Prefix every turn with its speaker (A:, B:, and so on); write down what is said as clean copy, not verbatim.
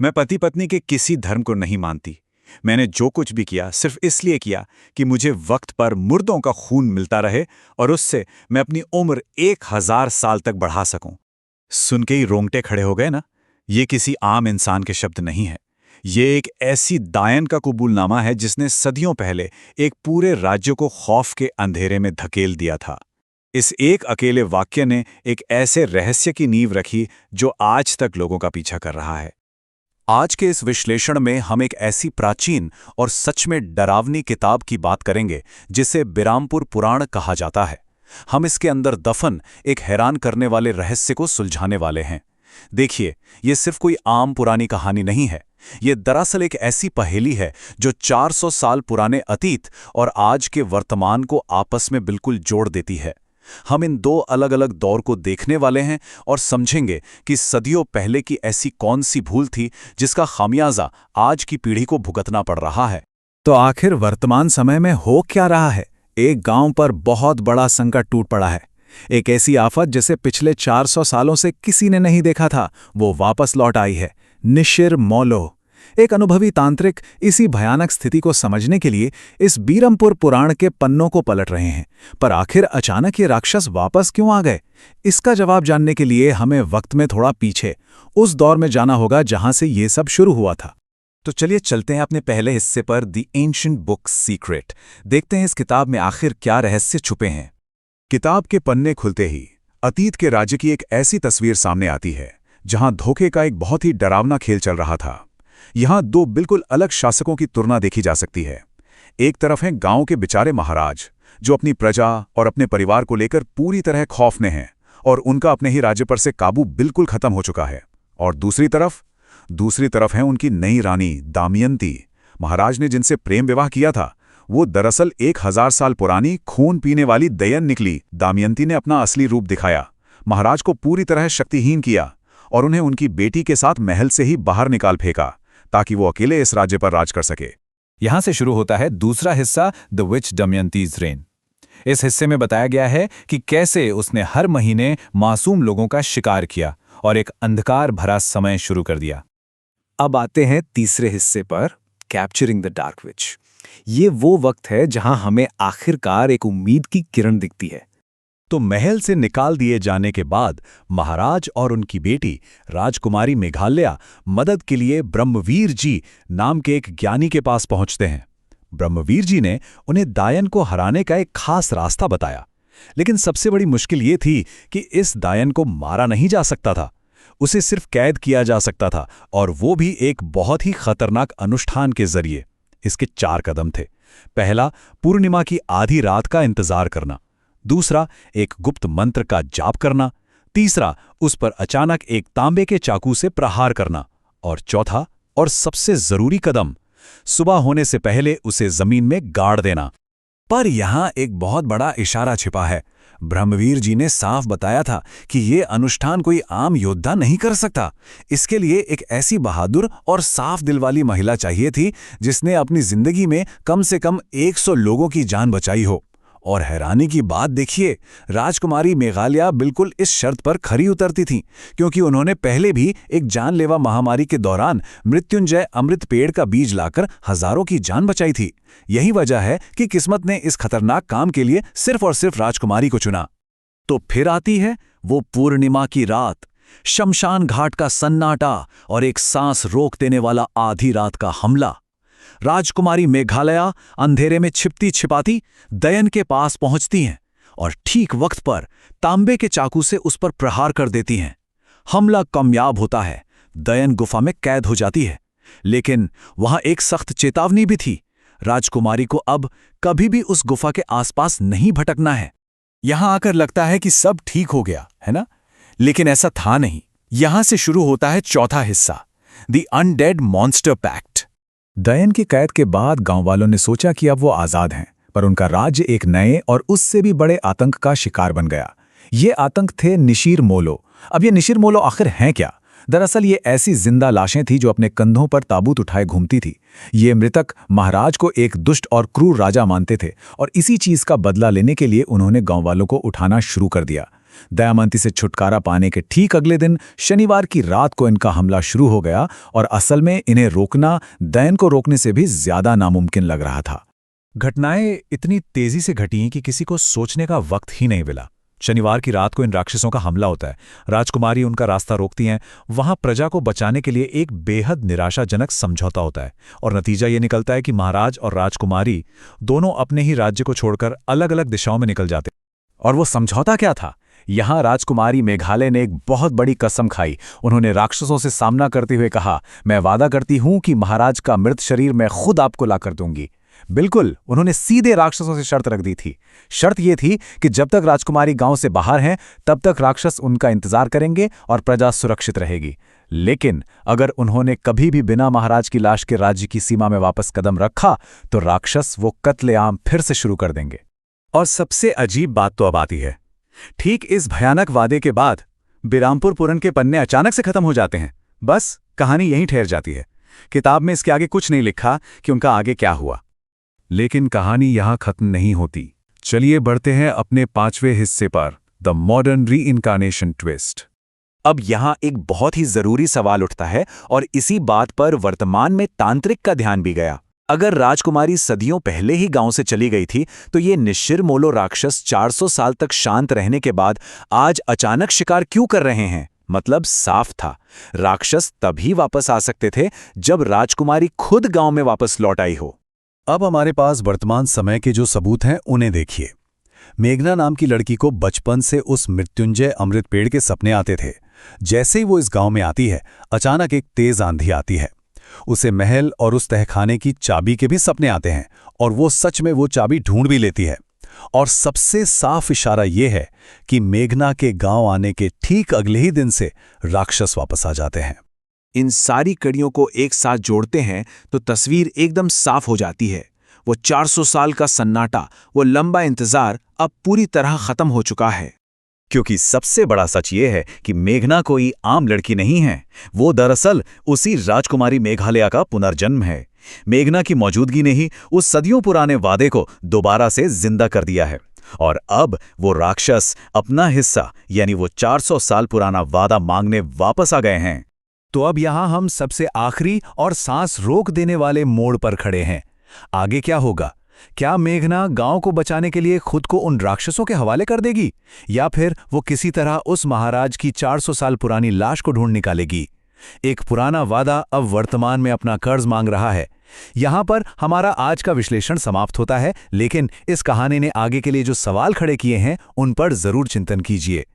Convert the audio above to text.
A: मैं पति पत्नी के किसी धर्म को नहीं मानती। मैंने जो कुछ भी किया सिर्फ इसलिए किया कि मुझे वक्त पर मुर्दों का खून मिलता रहे और उससे मैं अपनी उम्र 1000 साल तक बढ़ा सकूं। सुन के ही रोंगटे खड़े हो गए ना। ये किसी आम इंसान के शब्द नहीं है। ये एक ऐसी दायन का कबूलनामा है जिसने सदियों पहले एक पूरे राज्य को खौफ के अंधेरे में धकेल दिया था। इस एक अकेले वाक्य ने एक ऐसे रहस्य की नींव रखी जो आज तक लोगों का पीछा कर रहा है। आज के इस विश्लेषण में हम एक ऐसी प्राचीन और सच में डरावनी किताब की बात करेंगे जिसे बिरामपुर पुराण कहा जाता है। हम इसके अंदर दफन एक हैरान करने वाले रहस्य को सुलझाने वाले हैं। देखिए, ये सिर्फ कोई आम पुरानी कहानी नहीं है। ये दरअसल एक ऐसी पहेली है जो 400 साल पुराने अतीत और आज के वर्तमान को आपस में बिल्कुल जोड़ देती है। हम इन दो अलग अलग दौर को देखने वाले हैं और समझेंगे कि सदियों पहले की ऐसी कौन सी भूल थी जिसका खामियाजा आज की पीढ़ी को भुगतना पड़ रहा है।
B: तो आखिर वर्तमान समय में हो क्या रहा है? एक गांव पर बहुत बड़ा संकट टूट पड़ा है। एक ऐसी आफत जिसे पिछले 400 सालों से किसी ने नहीं देखा था, वो वापस लौट आई है। निशिर मौलो, एक अनुभवी तांत्रिक, इसी भयानक स्थिति को समझने के लिए इस बीरमपुर पुराण के पन्नों को पलट रहे हैं। पर आखिर अचानक ये राक्षस वापस क्यों आ गए? इसका जवाब जानने के लिए हमें वक्त में थोड़ा पीछे, उस दौर में जाना होगा जहां से ये सब शुरू हुआ था।
A: तो चलिए चलते हैं अपने पहले हिस्से पर, द एंशिएंट बुक सीक्रेट। देखते हैं इस किताब में आखिर क्या रहस्य छुपे हैं।
C: किताब के पन्ने खुलते ही अतीत के राज्य की एक ऐसी तस्वीर सामने आती है जहां धोखे का एक बहुत ही डरावना खेल चल रहा था। यहां दो बिल्कुल अलग शासकों की तुलना देखी जा सकती है। एक तरफ हैं गांव के बेचारे महाराज जो अपनी प्रजा और अपने परिवार को लेकर पूरी तरह खौफ में हैं और उनका अपने ही राज्य पर से काबू बिल्कुल खत्म हो चुका है। और दूसरी तरफ है उनकी नई रानी दमयंती। महाराज ने जिनसे प्रेम विवाह किया था वो दरअसल 1000 साल पुरानी खून पीने वाली दयन निकली। दमयंती ने अपना असली रूप दिखाया, महाराज को पूरी तरह शक्तिहीन किया और उन्हें उनकी बेटी के साथ महल से ही बाहर निकाल फेंका ताकि वो अकेले इस राज्य पर राज कर सके।
B: यहां से शुरू होता है दूसरा हिस्सा, द विच दमयंतीज रेन। इस हिस्से में बताया गया है कि कैसे उसने हर महीने मासूम लोगों का शिकार किया और एक अंधकार भरा समय शुरू कर दिया। अब आते हैं तीसरे हिस्से पर, कैप्चरिंग द डार्क विच। ये वो वक्त है जहां हमें आखिरकार एक उम्मीद की किरण दिखती है।
A: तो महल से निकाल दिए जाने के बाद महाराज और उनकी बेटी राजकुमारी मेघालया मदद के लिए ब्रह्मवीर जी नाम के एक ज्ञानी के पास पहुंचते हैं। ब्रह्मवीर जी ने उन्हें दायन को हराने का एक खास रास्ता बताया। लेकिन सबसे बड़ी मुश्किल ये थी कि इस दायन को मारा नहीं जा सकता था, उसे सिर्फ कैद किया जा सकता था, और वो भी एक बहुत ही खतरनाक अनुष्ठान के जरिए। इसके 4 कदम थे। पहला, पूर्णिमा की आधी रात का इंतजार करना। दूसरा, एक गुप्त मंत्र का जाप करना। तीसरा, उस पर अचानक एक तांबे के चाकू से प्रहार करना। और चौथा और सबसे जरूरी कदम, सुबह होने से पहले उसे जमीन में गाड़ देना। पर यहां एक बहुत बड़ा इशारा छिपा है। ब्रह्मवीर जी ने साफ बताया था कि ये अनुष्ठान कोई आम योद्धा नहीं कर सकता। इसके लिए एक ऐसी बहादुर और साफ दिल वाली महिला चाहिए थी जिसने अपनी जिंदगी में कम से कम 100 लोगों की जान बचाई हो। और हैरानी की बात देखिए, राजकुमारी मेघालया बिल्कुल इस शर्त पर खरी उतरती थीं, क्योंकि उन्होंने पहले भी एक जानलेवा महामारी के दौरान मृत्युंजय अमृत पेड़ का बीज लाकर हजारों की जान बचाई थी। यही वजह है कि किस्मत ने इस खतरनाक काम के लिए सिर्फ और सिर्फ राजकुमारी को चुना। तो फिर आती है वो पूर्णिमा की रात, शमशान घाट का सन्नाटा और एक सांस रोक देने वाला आधी रात का हमला। राजकुमारी मेघालया अंधेरे में छिपती छिपाती दयन के पास पहुंचती हैं और ठीक वक्त पर तांबे के चाकू से उस पर प्रहार कर देती हैं। हमला कामयाब होता है, दयन गुफा में कैद हो जाती है। लेकिन वहां एक सख्त चेतावनी भी थी, राजकुमारी को अब कभी भी उस गुफा के आसपास नहीं भटकना है। यहां आकर लगता है कि सब ठीक हो गया है ना, लेकिन ऐसा था नहीं। यहां से शुरू होता है चौथा हिस्सा, द अनडेड मॉन्स्टर पैक्ट।
B: दयन की कैद के बाद गांव वालों ने सोचा कि अब वो आजाद हैं, पर उनका राज्य एक नए और उससे भी बड़े आतंक का शिकार बन गया। ये आतंक थे निशिर मोलो। अब ये निशिर मोलो आखिर हैं क्या? दरअसल ये ऐसी जिंदा लाशें थी जो अपने कंधों पर ताबूत उठाए घूमती थी। ये मृतक महाराज को एक दुष्ट और क्रूर राजा मानते थे और इसी चीज का बदला लेने के लिए उन्होंने गांव वालों को उठाना शुरू कर दिया। दयामंती से छुटकारा पाने के ठीक अगले दिन शनिवार की रात को इनका हमला शुरू हो गया और असल में इन्हें रोकना दयन को रोकने से भी ज्यादा नामुमकिन लग रहा था।
A: घटनाएं इतनी तेजी से घटी कि किसी को सोचने का वक्त ही नहीं मिला। शनिवार की रात को इन राक्षसों का हमला होता है। राजकुमारी उनका रास्ता रोकती हैं। वहां प्रजा को बचाने के लिए एक बेहद निराशाजनक समझौता होता है और नतीजा ये निकलता है कि महाराज और राजकुमारी दोनों अपने ही राज्य को छोड़कर अलग अलग दिशाओं में निकल जाते हैं।
B: और वो समझौता क्या था? यहां राजकुमारी मेघालय ने एक बहुत बड़ी कसम खाई। उन्होंने राक्षसों से सामना करते हुए कहा, मैं वादा करती हूं कि महाराज का मृत शरीर मैं खुद आपको लाकर दूंगी। बिल्कुल, उन्होंने सीधे राक्षसों से शर्त रख दी थी। शर्त यह थी कि जब तक राजकुमारी गांव से बाहर हैं तब तक राक्षस उनका इंतजार करेंगे और प्रजा सुरक्षित रहेगी। लेकिन अगर उन्होंने कभी भी बिना महाराज की लाश के राज्य की सीमा में वापस कदम रखा तो राक्षस वो कत्लेआम फिर से शुरू कर देंगे।
C: और सबसे अजीब बात तो अब आती है। ठीक इस भयानक वादे के बाद बिरामपुर पुराण के पन्ने अचानक से खत्म हो जाते हैं। बस कहानी यहीं ठहर जाती है। किताब में इसके आगे कुछ नहीं लिखा कि उनका आगे क्या हुआ। लेकिन कहानी यहां खत्म नहीं होती। चलिए बढ़ते हैं अपने 5वें हिस्से पर, द मॉडर्न रीइंकार्नेशन ट्विस्ट।
B: अब यहां एक बहुत ही जरूरी सवाल उठता है और इसी बात पर वर्तमान में तांत्रिक का ध्यान भी गया। अगर राजकुमारी सदियों पहले ही गांव से चली गई थी तो ये निशिर-मोलो राक्षस 400 साल तक शांत रहने के बाद आज अचानक शिकार क्यों कर रहे हैं? मतलब साफ था, राक्षस तभी वापस आ सकते थे जब राजकुमारी खुद गांव में वापस लौट आई हो।
A: अब हमारे पास वर्तमान समय के जो सबूत हैं उन्हें देखिए। मेघना नाम की लड़की को बचपन से उस मृत्युंजय अमृत पेड़ के सपने आते थे। जैसे ही वो इस गांव में आती है, अचानक एक तेज आंधी आती है। उसे महल और उस तहखाने की चाबी के भी सपने आते हैं और वो सच में वो चाबी ढूंढ भी लेती है। और सबसे साफ इशारा ये है कि मेघना के गांव आने के ठीक अगले ही दिन से राक्षस वापस आ जाते हैं।
B: इन सारी कड़ियों को एक साथ जोड़ते हैं तो तस्वीर एकदम साफ हो जाती है। वो 400 साल का सन्नाटा, वो लंबा इंतजार अब पूरी तरह खत्म हो चुका है।
C: क्योंकि सबसे बड़ा सच ये है कि मेघना कोई आम लड़की नहीं है। वो दरअसल उसी राजकुमारी मेघालया का पुनर्जन्म है। मेघना की मौजूदगी ने ही उस सदियों पुराने वादे को दोबारा से जिंदा कर दिया है और अब वो राक्षस अपना हिस्सा यानी वो 400 साल पुराना वादा मांगने वापस आ गए हैं।
A: तो अब यहां हम सबसे आखिरी और सांस रोक देने वाले मोड़ पर खड़े हैं। आगे क्या होगा? क्या मेघना गांव को बचाने के लिए खुद को उन राक्षसों के हवाले कर देगी या फिर वो किसी तरह उस महाराज की 400 साल पुरानी लाश को ढूंढ निकालेगी? एक पुराना वादा अब वर्तमान में अपना कर्ज मांग रहा है। यहां पर हमारा आज का विश्लेषण समाप्त होता है, लेकिन इस कहानी ने आगे के लिए जो सवाल खड़े किए हैं उन पर जरूर चिंतन कीजिए।